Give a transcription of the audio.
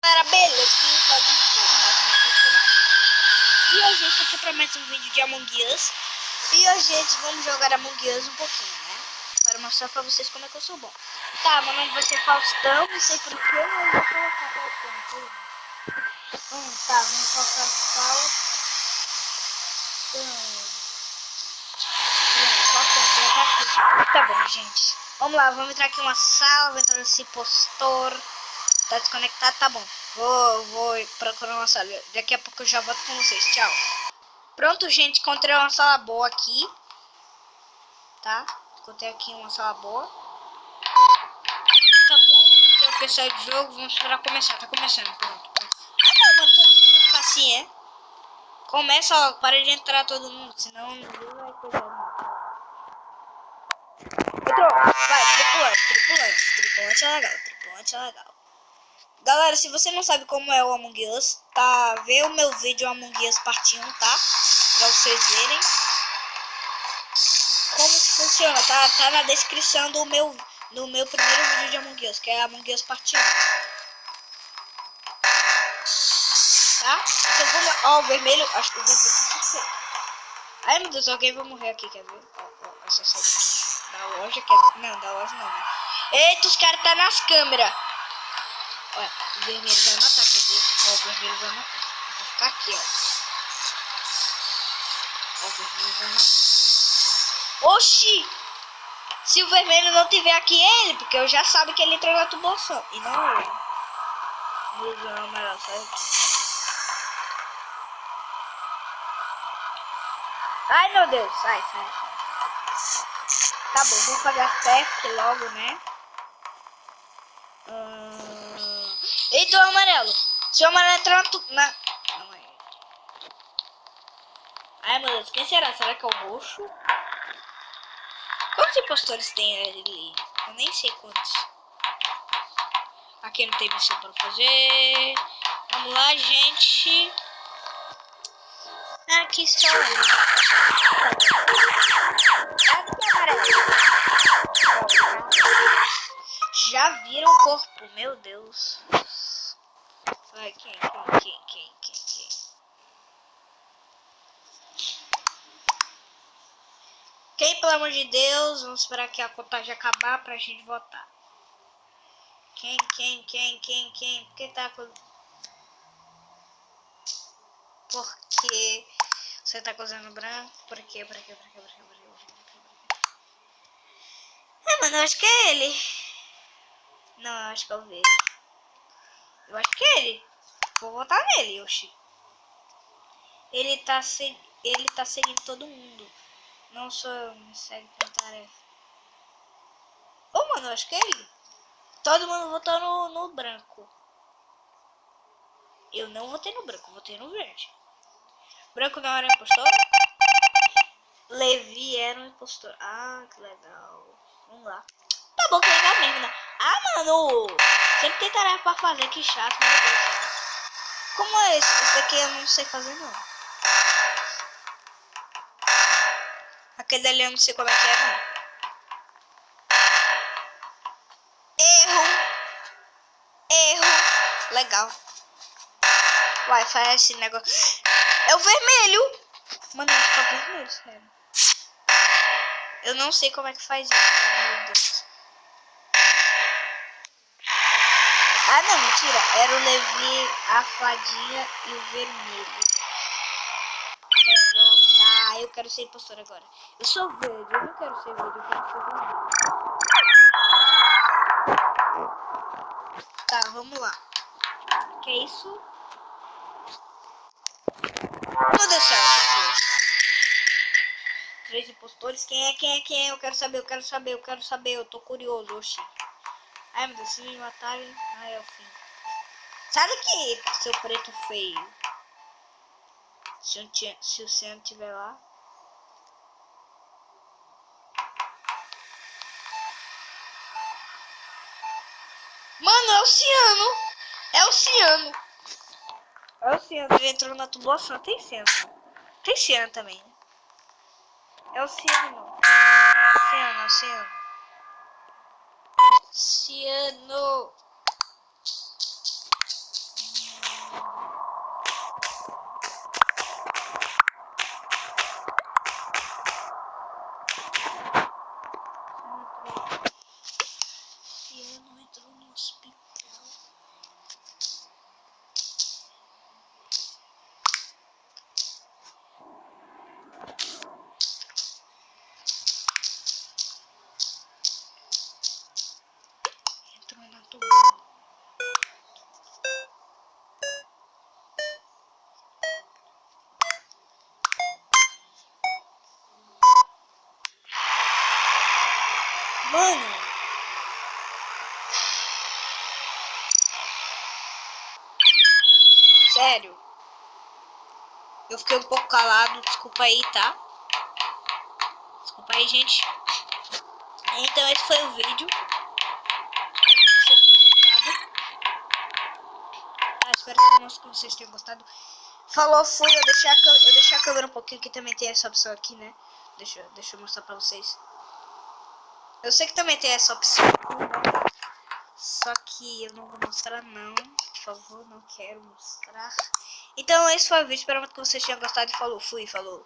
Galera, beleza? E hoje eu estou aqui para mais um vídeo de Among Us. E hoje, gente, vamos jogar Among Us um pouquinho, né? Para mostrar para vocês como é que eu sou bom. Tá, meu nome vai ser Faustão, não sei porquê, mas eu vou colocar Faustão. Tá, vamos colocar Faustão. Tá bom, gente. Vamos lá, vamos entrar aqui em uma sala, vou entrar nesse impostor. Tá desconectado, tá bom. Vou procurar uma sala. Daqui a pouco eu já volto com vocês. Tchau. Pronto, gente. Encontrei uma sala boa aqui. Tá? Encontrei aqui uma sala boa. Tá bom. Se eu pensar de jogo, vamos esperar começar. Tá começando. Pronto. Ah, não, mano. Todo mundo vai ficar assim, é? Começa logo. Para de entrar todo mundo. Senão não vai coisa não. Entrou. Vai. Tripulante é legal. Tripulante é legal. Galera, se você não sabe como é o Among Us, tá? Vê o meu vídeo Among Us parte 1, tá? Pra vocês verem como se funciona, tá? Tá na descrição do meu primeiro vídeo de Among Us, que é Among Us parte 1. Tá? Então vamos... Ó, o vermelho... Acho que o vermelho tem que ser. Ai, meu Deus, alguém vai morrer aqui, quer ver? Ó, essa saída da loja, que é... Não, da loja não, né? Eita, os caras tá nas câmeras. Olha, o vermelho vai matar, quer ver? Ó, o vermelho vai matar. Eu vou ficar aqui, ó. Ó, o vermelho vai matar. Oxi! Se o vermelho não tiver aqui, é ele, porque eu já sabe que ele entrou na tubulação. E não eu. Meu Deus, não, melhor, sai aqui. Ai, meu Deus, sai. Tá bom, vamos fazer a teste logo, né? Eita, o amarelo. Se o amarelo entrar na... Não é. Ai, meu Deus, quem será? Será que é o roxo? Quantos impostores tem ali? Eu nem sei quantos. Aqui não tem missão pra fazer. Vamos lá, gente. Aqui está. Aqui, amarelo. Já viram o corpo? Meu Deus. Vai, quem? Quem, pelo amor de Deus? Vamos esperar que a contagem acabar pra gente votar. Quem? Por que tá... Porque você tá coisando branco? Por quê? Mano, eu acho que é ele. Não, eu acho que é o verde. Eu acho que é ele. Vou votar nele, oxi. Ele tá seguindo todo mundo. Não sou eu, me segue por tarefa. Mano, eu acho que é ele. Todo mundo votou no branco. Eu não votei no branco, votei no verde. Branco não era impostor? Levi era um impostor. Ah, que legal. Vamos lá. Tá bom, que legal mesmo, né? Ah, mano! Sempre tem tarefa pra fazer, que chato, meu Deus. Como é esse? Esse daqui eu não sei fazer, não. Aquele ali eu não sei como é que é, não. Erro. Legal. Uai, faz esse negócio. É o vermelho. Mano, vai ficar vermelho, sério. Eu não sei como é que faz isso, meu Deus. Ah, não, mentira. Era o Levi, a fadinha e o vermelho. Tá, eu quero ser impostor agora. Eu sou verde, eu não quero ser verde, eu quero ser vermelho. Tá, vamos lá. Que é isso? Não deu certo. 3 impostores. Quem é? Eu quero saber. Eu tô curioso, oxi. Ai, meu Deus, se me matarem... Ai, é o fim. Sai daqui, seu preto feio. Se o Ciano estiver lá. Mano, é o Ciano. Ele entrou na tubulação. Tem Ciano. Tem Ciano também. É o Ciano. Ciano. Mano. Sério. Eu fiquei um pouco calado, desculpa aí, tá? Desculpa aí, gente. Então esse foi o vídeo. Espero que vocês tenham gostado. Espero que vocês tenham gostado. Falou, fui. Eu deixei a câmera um pouquinho, que também tem essa opção aqui, né? Deixa eu mostrar pra vocês. Eu sei que também tem essa opção aqui, né? Só que eu não vou mostrar não. Por favor, não quero mostrar. Então esse foi o vídeo. Espero que vocês tenham gostado. E falou, fui, falou.